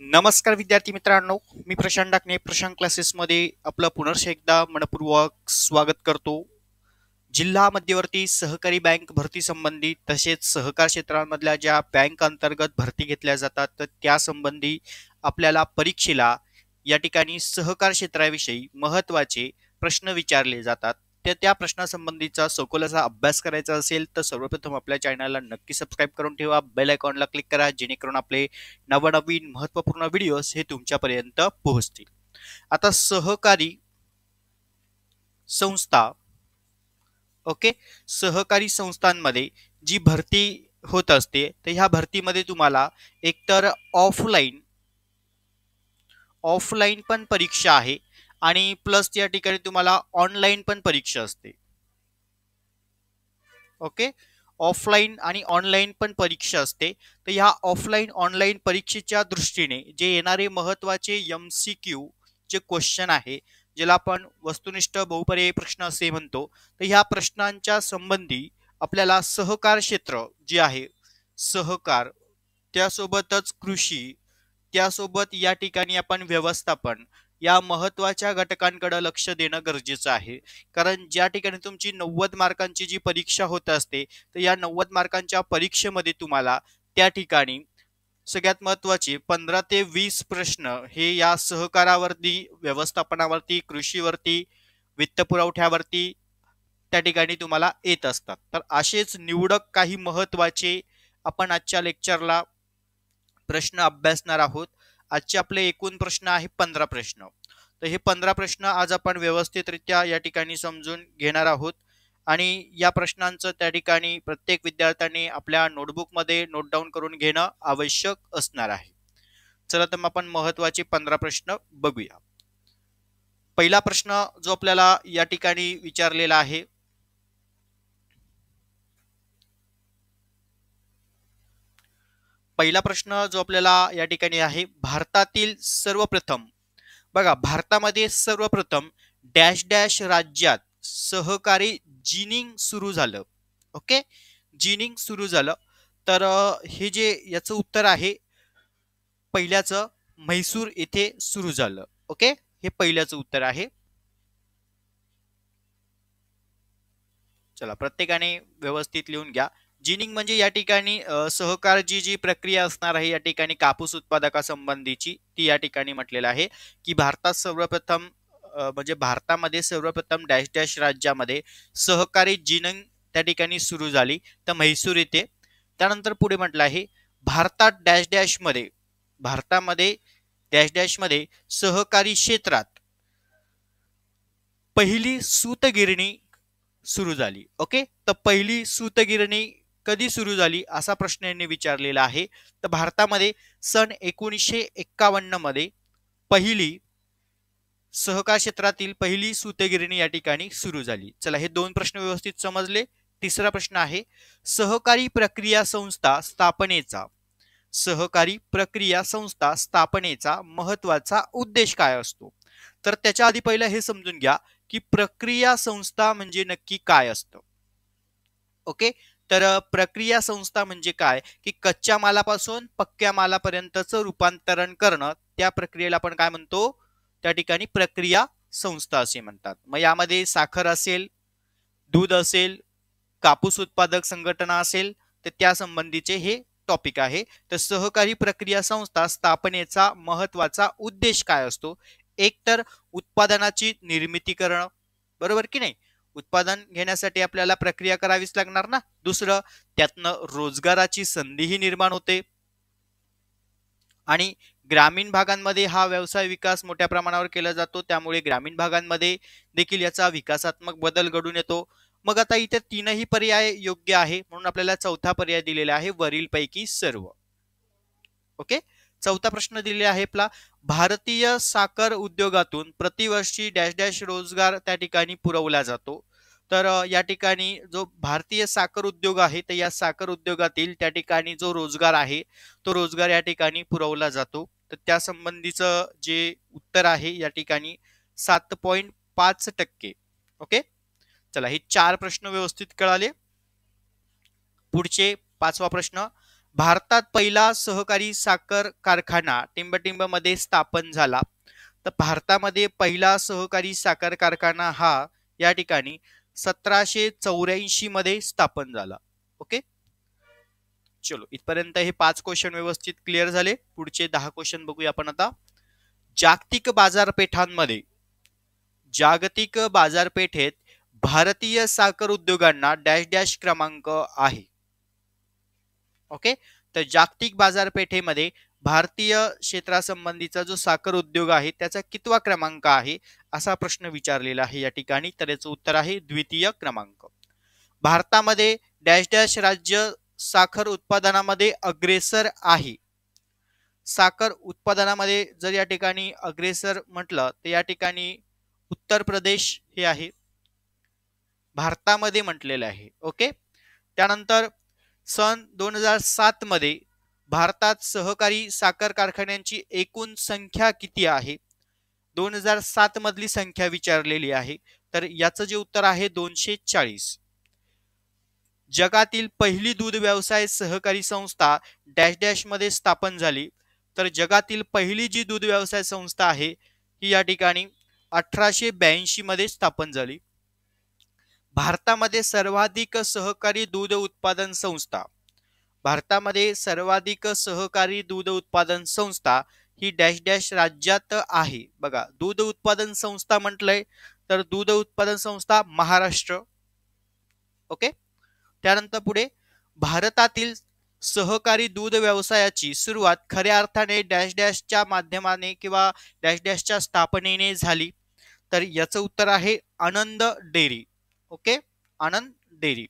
नमस्कार विद्यार्थी मित्रांनो, मी प्रशांत डाकणे प्रशांत क्लासेसमध्ये आपलं पुनर्ष एकदा मनपूर्वक स्वागत करतो. जिल्हा मध्यवर्ती सहकारी बँक भरती संबंधी तसेच सहकार क्षेत्रांमधल्या ज्या बँक अंतर्गत भरती घेतल्या जातात तर त्या संबंधी आपल्याला परीक्षेला या ठिकाणी सहकार क्षेत्राविषयी महत्त्वाचे प्रश्न विचारले जातात. त्या प्रश्नासंबंधीचा सखोल असा अभ्यास करायचा असेल तर सर्वप्रथम आपल्या चॅनलला नक्की सबस्क्राईब करून ठेवा, बेल आयकॉनला क्लिक करा जेणेकरून आपले नवनवीन महत्त्वपूर्ण व्हिडिओज हे तुमच्यापर्यंत पोहोचतील. आता सहकारी संस्था, ओके, सहकारी संस्थांमध्ये जी भरती होत असते तर ह्या भरतीमध्ये तुम्हाला एकतर ऑफलाईन पण परीक्षा आहे आणि प्लस या ठिकाणी तुम्हाला ऑनलाईन पण परीक्षा असते. ओके, ऑफलाईन आणि ऑनलाईन पण परीक्षा असते. तर ह्या ऑफलाईन ऑनलाईन परीक्षेच्या दृष्टीने जे येणारे महत्त्वाचे MCQ जे क्वेश्चन आहे, ज्याला आपण वस्तुनिष्ठ बहुपर्यायी प्रश्न असे म्हणतो, तर ह्या प्रश्नांच्या संबंधी आपल्याला सहकार क्षेत्र जे आहे, सहकार, त्यासोबतच कृषी, त्यासोबत या ठिकाणी आपण व्यवस्थापन या महत्त्वाच्या घटकांकडे लक्ष देणं गरजेचं आहे. कारण ज्या ठिकाणी तुमची 90 मार्कांची जी परीक्षा होत असते तर या 90 मार्कांच्या परीक्षेमध्ये तुम्हाला त्या ठिकाणी सगळ्यात महत्त्वाचे 15 ते 20 प्रश्न हे या सहकारावरती, व्यवस्थापनावरती, कृषीवरती, वित्तपुरवठ्यावरती त्या ठिकाणी तुम्हाला येत असतात. तर असेच निवडक काही महत्त्वाचे आपण आजच्या लेक्चरला प्रश्न अभ्यासणार आहोत. आजचे आपले एकूण प्रश्न आहे 15 प्रश्न. तर हे 15 प्रश्न आज आपण व्यवस्थितरित्या या ठिकाणी समजून घेणार आहोत आणि या प्रश्नांचं त्या ठिकाणी प्रत्येक विद्यार्थ्यांनी आपल्या नोटबुकमध्ये नोट डाऊन करून घेणं आवश्यक असणार आहे. चला तर मग आपण महत्त्वाचे 15 प्रश्न बघूया. पहिला प्रश्न जो आपल्याला या ठिकाणी विचारलेला आहे, पहिला प्रश्न जो आपल्याला या ठिकाणी आहे, भारतातील सर्वप्रथम, बघा, भारतामध्ये सर्वप्रथम डॅश डॅश राज्यात सहकारी जिनिंग सुरू झालं. ओके, जिनिंग सुरू झालं. तर हे जे याचं उत्तर आहे पहिल्याचं, म्हैसूर येथे सुरू झालं. ओके, हे पहिल्याचं उत्तर आहे. चला, प्रत्येकाने व्यवस्थित लिहून घ्या. जिनिंग म्हणजे या ठिकाणी सहकारची जी प्रक्रिया असणार आहे या ठिकाणी कापूस उत्पादकासंबंधीची, ती या ठिकाणी म्हटलेलं आहे की भारतात सर्वप्रथम म्हणजे भारतामध्ये सर्वप्रथम डॅश डॅश राज्यामध्ये सहकारी जिनिंग त्या ठिकाणी सुरू झाली तर म्हैसूर येथे. त्यानंतर पुढे म्हटलं आहे भारतात डॅश डॅश मध्ये, भारतामध्ये डॅश डॅश मध्ये सहकारी क्षेत्रात पहिली सूतगिरणी सुरू झाली. ओके, तर पहिली सूतगिरणी कधी सुरू झाली असा प्रश्न यांनी विचारलेला आहे. तर भारतामध्ये सन 1951 मध्ये पहिली सहकार क्षेत्रातील पहिली सूतगिरणी या ठिकाणी सुरू झाली. चला, हे दोन प्रश्न व्यवस्थित समजले. तिसरा प्रश्न आहे सहकारी प्रक्रिया संस्था स्थापनेचा, सहकारी प्रक्रिया संस्था स्थापनेचा महत्वाचा उद्देश काय असतो. तर त्याच्या आधी पहिलं हे समजून घ्या की प्रक्रिया संस्था म्हणजे नक्की काय असतं. ओके, तर प्रक्रिया संस्था म्हणजे काय की कच्च्या मालापासून पक्क्या मालापर्यंतचं रूपांतरण करणं, त्या प्रक्रियेला आपण काय म्हणतो, त्या ठिकाणी प्रक्रिया संस्था असे म्हणतात. मग यामध्ये साखर असेल, दूध असेल, कापूस उत्पादक संघटना असेल, तर त्या संबंधीचे हे टॉपिक आहे. तर सहकारी प्रक्रिया संस्था स्थापनेचा महत्वाचा उद्देश काय असतो, एक तर उत्पादनाची निर्मिती करणं, बरोबर की नाही, उत्पादन घेण्यासाठी आपल्याला प्रक्रिया करावीच लागणार ना. दुसरं, त्यातनं रोजगाराची संधीही निर्माण होते आणि ग्रामीण भागांमध्ये हा व्यवसाय विकास मोठ्या प्रमाणावर केला जातो, त्यामुळे ग्रामीण भागांमध्ये देखील याचा विकासात्मक बदल घडून येतो. मग आता इथे तीनही पर्याय योग्य आहे म्हणून आपल्याला चौथा पर्याय दिलेला आहे वरीलपैकी सर्व. ओके, चौथा प्रश्न दिलेला आहे आपला, भारतीय साखर उद्योगातून प्रतिवर्षी डॅश डॅश रोजगार त्या ठिकाणी पुरवला जातो. तर या ठिकाणी जो भारतीय साखर उद्योग आहे तर या साखर उद्योगातील त्या ठिकाणी जो रोजगार आहे तो रोजगार या ठिकाणी पुरवला जातो. तर त्या संबंधीचं जे उत्तर आहे या ठिकाणी 7.5%. ओके, चला, हे चार प्रश्न व्यवस्थित कळाले. पुढचे पाचवा प्रश्न, भारतात पहिला सहकारी साखर कारखाना टिंबटिंब मध्ये स्थापन झाला. तर भारतामध्ये पहिला सहकारी साखर कारखाना हा या ठिकाणी 1784 मध्ये स्थापन झाला. ओके, चलो इथपर्यंत हे 5 क्वेश्चन व्यवस्थित क्लिअर झाले. पुढचे 10 क्वेश्चन बघूया आपण आता. जागतिक बाजारपेठांमध्ये जागतिक बाजारपेठेत भारतीय साखर उद्योगांना डॅश डॅश क्रमांक आहे. ओके, तर जागतिक बाजारपेठेमध्ये भारतीय क्षेत्रासंबंधीचा जो साखर उद्योग आहे त्याचा कितवा क्रमांक आहे असा प्रश्न विचारलेला आहे या ठिकाणी. तर याचं उत्तर आहे द्वितीय क्रमांक. भारतामध्ये डॅश डॅश राज्य साखर उत्पादनामध्ये अग्रेसर आहे. साखर उत्पादनामध्ये जर या ठिकाणी अग्रेसर म्हटलं तर या ठिकाणी उत्तर प्रदेश हे आहे, भारतामध्ये म्हटलेलं आहे. ओके, त्यानंतर सन 2007 मध्ये भारतात सहकारी साखर कारखान्यांची एकूण संख्या किती आहे. 2007 मधली संख्या विचारलेली आहे. तर याचं जे उत्तर आहे 240. जगातील पहिली दूध व्यवसाय सहकारी संस्था डॅश डॅश मध्ये स्थापन झाली. तर जगातील पहिली जी दूध व्यवसाय संस्था आहे ही या ठिकाणी 1882 मध्ये स्थापन झाली. भारतामध्ये सर्वाधिक सहकारी दूध उत्पादन संस्था भारतामध्ये सर्वाधिक सहकारी दूध उत्पादन संस्था ही डॅश डॅश राज्यात आहे. बघा, दूध उत्पादन संस्था म्हटलंय तर दूध उत्पादन संस्था महाराष्ट्र. ओके, त्यानंतर पुढे भारतातील सहकारी दूध व्यवसायाची सुरुवात खऱ्या अर्थाने डॅश डॅशच्या माध्यमाने किंवा डॅश डॅशच्या स्थापनेने झाली. तर याचं उत्तर आहे आनंद डेअरी. ओके, आनंद डेअरी,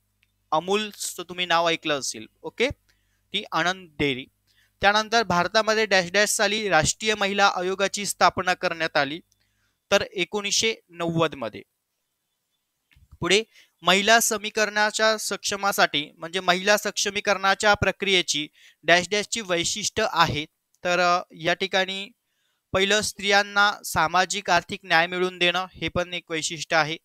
अमूलचं तुम्ही नाव ऐकलं असेल. ओके, ती आनंद डेअरी. त्यानंतर भारतामध्ये डॅश डॅश साली राष्ट्रीय महिला आयोगाची स्थापना करण्यात आली. तर 1990 मध्ये. पुढे महिला समीकरणाच्या सक्षमासाठी म्हणजे महिला सक्षमीकरणाच्या प्रक्रियेची डॅश डॅशची वैशिष्ट्य आहेत. तर या ठिकाणी पहिलं स्त्रियांना सामाजिक आर्थिक न्याय मिळवून देणं हे पण एक वैशिष्ट्य आहे.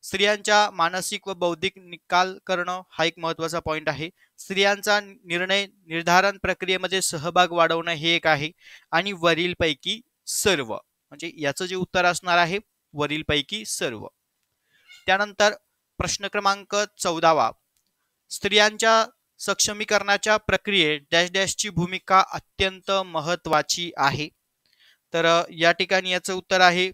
स्त्रियांच्या मानसिक व बौद्धिक निकाल करणं हा एक महत्वाचा पॉइंट आहे. स्त्रियांचा निर्णय निर्धारण प्रक्रियेमध्ये सहभाग वाढवणं हे एक आहे. आणि वरीलपैकी सर्व म्हणजे याचं जे उत्तर असणार आहे वरीलपैकी सर्व. त्यानंतर प्रश्न क्रमांक 14वा. स्त्रियांच्या सक्षमीकरणाच्या प्रक्रियेत डॅश डॅशची भूमिका अत्यंत महत्वाची आहे. तर या ठिकाणी याचं उत्तर आहे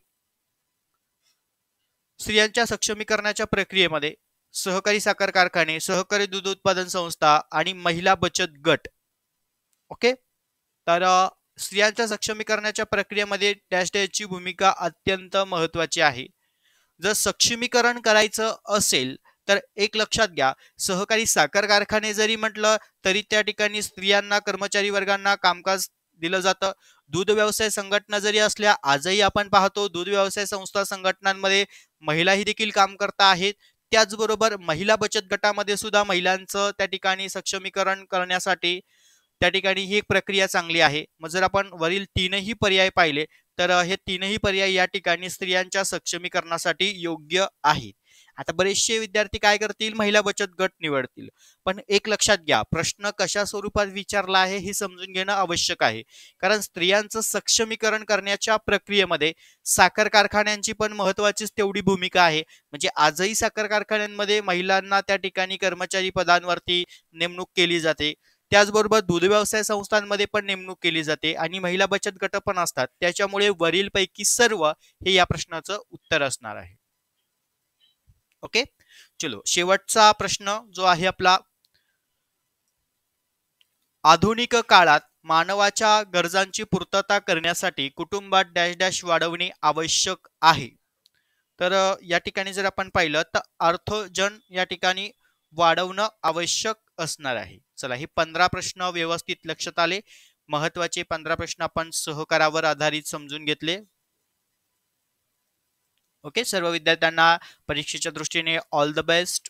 स्त्रियांच्या सक्षमीकरणाच्या प्रक्रियेमध्ये सहकारी साखर कारखाने, सहकारी दूध उत्पादन संस्था आणि महिला बचत गट. ओके, तर स्त्रियांच्या सक्षमीकरणाच्या प्रक्रियेमध्ये डॅश डॅशची भूमिका अत्यंत महत्वाची आहे. जर सक्षमीकरण करायचं असेल तर एक लक्षात घ्या, सहकारी साखर कारखाने जरी म्हटलं तरी त्या ठिकाणी स्त्रियांना, कर्मचारी वर्गांना कामकाज दिलं जातं. दूध व्यवसाय संघटना जरी असल्या आजही आपण पाहतो दूध व्यवसाय संस्था संघटनांमध्ये महिलाही देखील काम करता आहेत. त्याचबरोबर महिला बचत गटामध्ये सुद्धा महिलांचं त्या ठिकाणी सक्षमीकरण करण्यासाठी त्या ठिकाणी ही एक प्रक्रिया चांगली आहे. मग जर आपण वरील तीनही पर्याय पाहिले तर हे तीनही पर्याय या ठिकाणी स्त्रियांच्या सक्षमीकरणासाठी योग्य आहेत. आता बरेचसे विद्यार्थी काय करतील, महिला बचत गट निवडतील. पण एक लक्षात घ्या, प्रश्न कशा स्वरूपात विचारला आहे हे समजून घेणं आवश्यक आहे. कारण स्त्रियांचं सक्षमीकरण करण्याच्या प्रक्रियेमध्ये साखर कारखान्यांची पण महत्वाचीच तेवढी भूमिका आहे. म्हणजे आजही साखर कारखान्यांमध्ये महिलांना त्या ठिकाणी कर्मचारी पदांवरती नेमणूक केली जाते. त्याचबरोबर दूध व्यवसाय संस्थांमध्ये पण नेमणूक केली जाते आणि महिला बचत गट पण असतात. त्याच्यामुळे वरीलपैकी सर्व हे या प्रश्नाचं उत्तर असणार आहे. ओके, चलो शेवटचा प्रश्न जो आहे आपला, आधुनिक काळात मानवाच्या गरजांची पूर्तता करण्यासाठी कुटुंबात डॅश डॅश वाढवणे आवश्यक आहे. तर या ठिकाणी जर आपण पाहिलं तर अर्थजन या ठिकाणी वाढवणं आवश्यक असणार आहे. चला, हे 15 प्रश्न व्यवस्थित लक्षात आले. महत्वाचे 15 प्रश्न आपण सहकारावर आधारित समजून घेतले. ओके, सर्व विद्यार्थ्यांना परीक्षेच्या दृष्टीने ऑल द बेस्ट.